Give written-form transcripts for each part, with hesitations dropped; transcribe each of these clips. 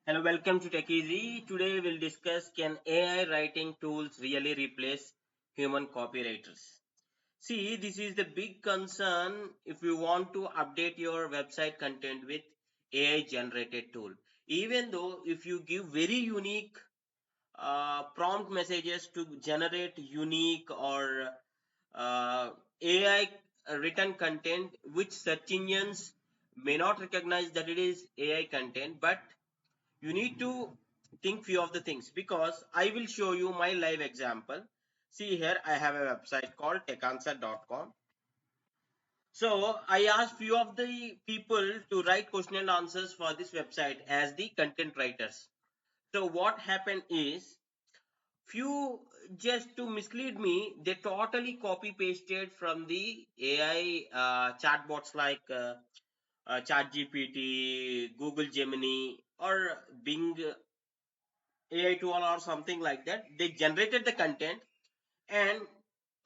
Hello, welcome to Tech Easy. Today we'll discuss, can AI writing tools really replace human copywriters? See, this is the big concern if you want to update your website content with AI generated tool. Even though if you give very unique prompt messages to generate unique or AI written content, which search engines may not recognize that it is AI content, but you need to think few of the things, because I will show you my live example. See here, I have a website called techanswer.com. So I asked few of the people to write question and answers for this website as the content writers. So what happened is, few, just to mislead me, they totally copy pasted from the AI chatbots like ChatGPT, Google Gemini, or Bing AI tool or something like that. They generated the content, and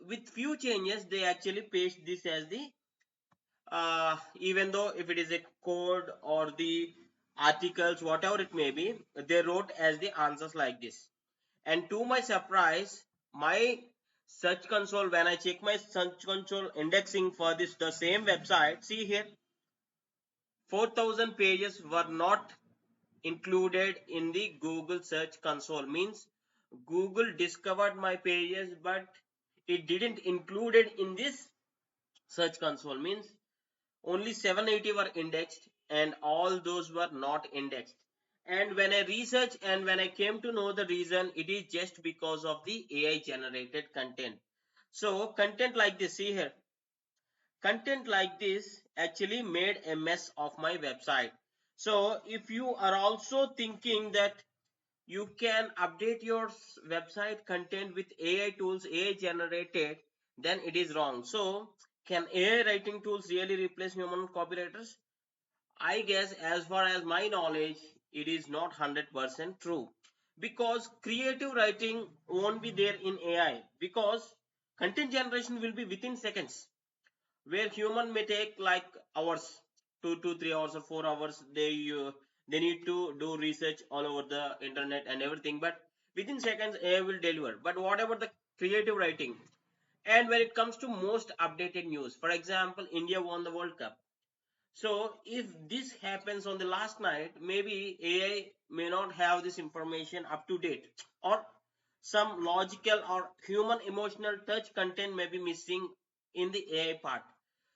with few changes they actually paste this as the even though if it is a code or the articles, whatever it may be, they wrote as the answers like this. And to my surprise, my search console, when I check my search console indexing for this the same website, see here, 4,000 pages were not included in the Google search console. Means Google discovered my pages, but it didn't include it in this search console. Means only 780 were indexed and all those were not indexed. And when I researched and when I came to know the reason, it is just because of the AI generated content. So content like this, see here, content like this actually made a mess of my website. So if you are also thinking that you can update your website content with AI tools, AI generated, then it is wrong. So can AI writing tools really replace human copywriters? I guess, as far as my knowledge, it is not 100% true, because creative writing won't be there in AI, because content generation will be within seconds, where human may take like hours, 2 to 3 hours or 4 hours. They need to do research all over the internet and everything, but within seconds AI will deliver. But whatever the creative writing, and when it comes to most updated news, for example, India won the World Cup. So if this happens on the last night, maybe AI may not have this information up to date, or some logical or human emotional touch content may be missing in the AI part.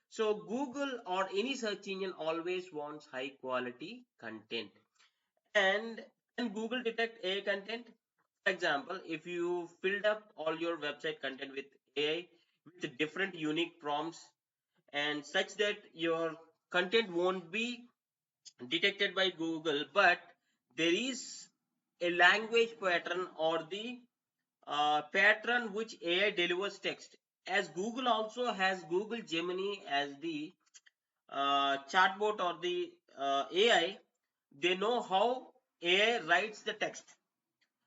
So Google or any search engine always wants high quality content. And can Google detect AI content? For example, if you filled up all your website content with AI with different unique prompts, and such that your content won't be detected by Google, but there is a language pattern or the pattern which AI delivers text. As Google also has Google Gemini as the chatbot or the AI, they know how AI writes the text,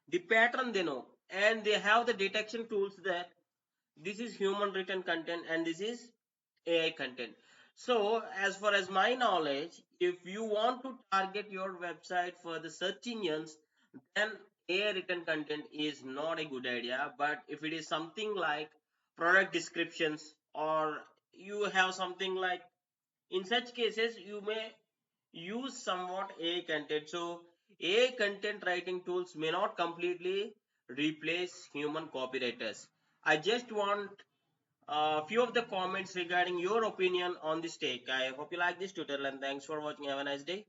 the pattern they know, and they have the detection tools that this is human written content and this is AI content. So as far as my knowledge, if you want to target your website for the search engines, then AI written content is not a good idea. But if it is something like product descriptions, or you have something like, in such cases you may use somewhat AI content. So AI content writing tools may not completely replace human copywriters. I just want a few of the comments regarding your opinion on this take. I hope you like this tutorial, and thanks for watching. Have a nice day.